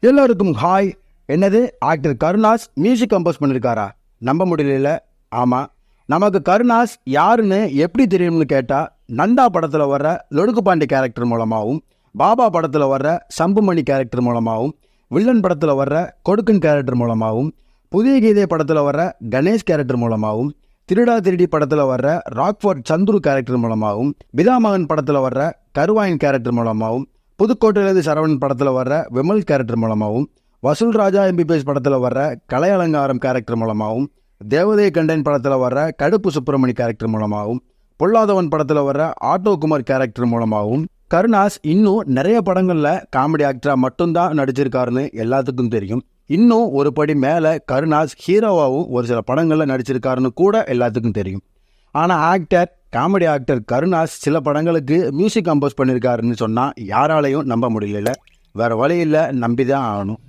எல்லாருக்கும் ஹாய். என்னது, actor Karunas music compose பண்ணியிருக்காரா? நம்ப முடியல. ஆமாம், நமக்கு கருணாஸ் யாருன்னு எப்படி தெரியும்னு கேட்டால், நந்தா படத்தில் வர்ற லொடுக்குப்பாண்டி கேரக்டர் மூலமாகவும், பாபா படத்தில் வர்ற சம்புமணி கேரக்டர் மூலமாகவும், வில்லன் படத்தில் வர்ற கொடுக்கன் கேரக்டர் மூலமாகவும், புதிய கீதை படத்தில் வர்ற கணேஷ் கேரக்டர் மூலமாகவும், திருடா திருடி படத்தில் வர்ற ராக்ஃபோர்ட் சந்துரு கேரக்டர் மூலமாகவும், பிதாமகன் படத்தில் வர்ற கருவாயின் கேரக்டர் மூலமாகவும், புதுக்கோட்டையிலிருந்து சரவணன் படத்தில் வர்ற விமல் கேரக்டர் மூலமாகவும், வசூல் ராஜா MBBS படத்தில் வர்ற கலை அலங்காரம் கேரக்டர் மூலமாகவும், தேவதை கண்டன் படத்தில் வர்ற கடுப்பு சுப்பிரமணி கேரக்டர் மூலமாகவும், பொல்லாதவன் படத்தில் வர்ற ஆட்டோ குமார் கேரக்டர் மூலமாகவும், கருணாஸ் இன்னும் நிறைய படங்களில் காமெடி ஆக்டராக மட்டும்தான் நடிச்சிருக்காருன்னு எல்லாத்துக்கும் தெரியும். இன்னும் ஒரு படி மேலே கருணாஸ் ஹீரோவாகவும் ஒரு சில படங்களில் நடிச்சிருக்காருன்னு கூட எல்லாத்துக்கும் தெரியும். ஆனால் காமெடி ஆக்டர் கருணாஸ் சில படங்களுக்கு மியூசிக் கம்போஸ் பண்ணியிருக்காருன்னு சொன்னால் யாராலையும் நம்ப முடியல. வேறு வழி இல்லை, நம்பி தான் ஆகணும்.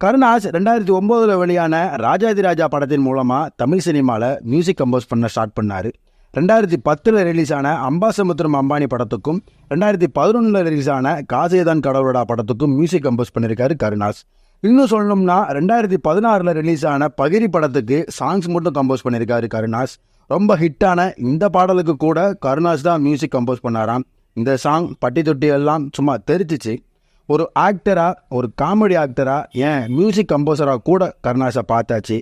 கருணாஸ் 2009 வெளியான ராஜாதி ராஜா படத்தின் மூலமாக தமிழ் சினிமாவில் மியூசிக் கம்போஸ் பண்ண ஸ்டார்ட் பண்ணார். 2010 ரிலீஸ் ஆன அம்பாசமுத்திரம் அம்பானி படத்துக்கும் 2011 ரிலீஸ் ஆன காசேதான் கடவுளோட படத்துக்கும் மியூசிக் கம்போஸ் பண்ணியிருக்காரு கருணாஸ். இன்னும் சொல்லணும்னா 2016 ரிலீஸ் ஆன பகிரி படத்துக்கு சாங்ஸ் மட்டும் கம்போஸ் பண்ணியிருக்காரு கருணாஸ். ரொம்ப ஹிட்டான இந்த பாடலுக்கு கூட கருணாஸ் தான் மியூசிக் கம்போஸ் பண்ணாராம். இந்த சாங் பட்டி தொட்டி எல்லாம் சும்மா தெரிச்சிச்சு. ஒரு ஆக்டராக, ஒரு காமெடி ஆக்டராக, ஏன் மியூசிக் கம்போசராக கூட கருணாஸை பார்த்தாச்சு.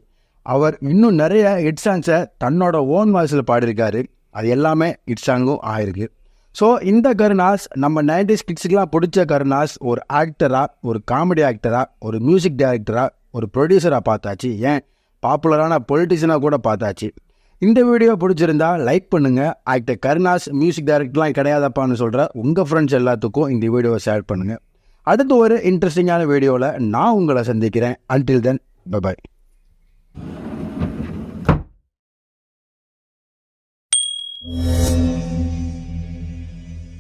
அவர் இன்னும் நிறைய ஹிட் சாங்ஸை தன்னோட ஓன் வாய்ஸில் பாடியிருக்காரு. அது எல்லாமே ஹிட் சாங்கும் ஆயிருக்கு. ஸோ இந்த கருணாஸ் நம்ம 90s கிட்ஸுக்கெலாம் பிடிச்ச கருணாஸ் ஒரு ஆக்டராக, ஒரு காமெடி ஆக்டராக, ஒரு மியூசிக் டைரக்டராக, ஒரு ப்ரொடியூசராக பார்த்தாச்சு. ஏன் பாப்புலரான பொலிட்டிஷியனாக கூட பார்த்தாச்சு. இந்த வீடியோ பிடிச்சிருந்தா லைக் பண்ணுங்கள். ஆக்டர் கருணாஸ் மியூசிக் டைரக்டர்லாம் கிடையாதப்பான்னு சொல்கிற உங்கள் ஃப்ரெண்ட்ஸ் எல்லாத்துக்கும் இந்த வீடியோவை ஷேர் பண்ணுங்கள். அடுத்து ஒரு இன்ட்ரெஸ்டிங்கான வீடியோவில் நான் உங்களை சந்திக்கிறேன். Until then, by.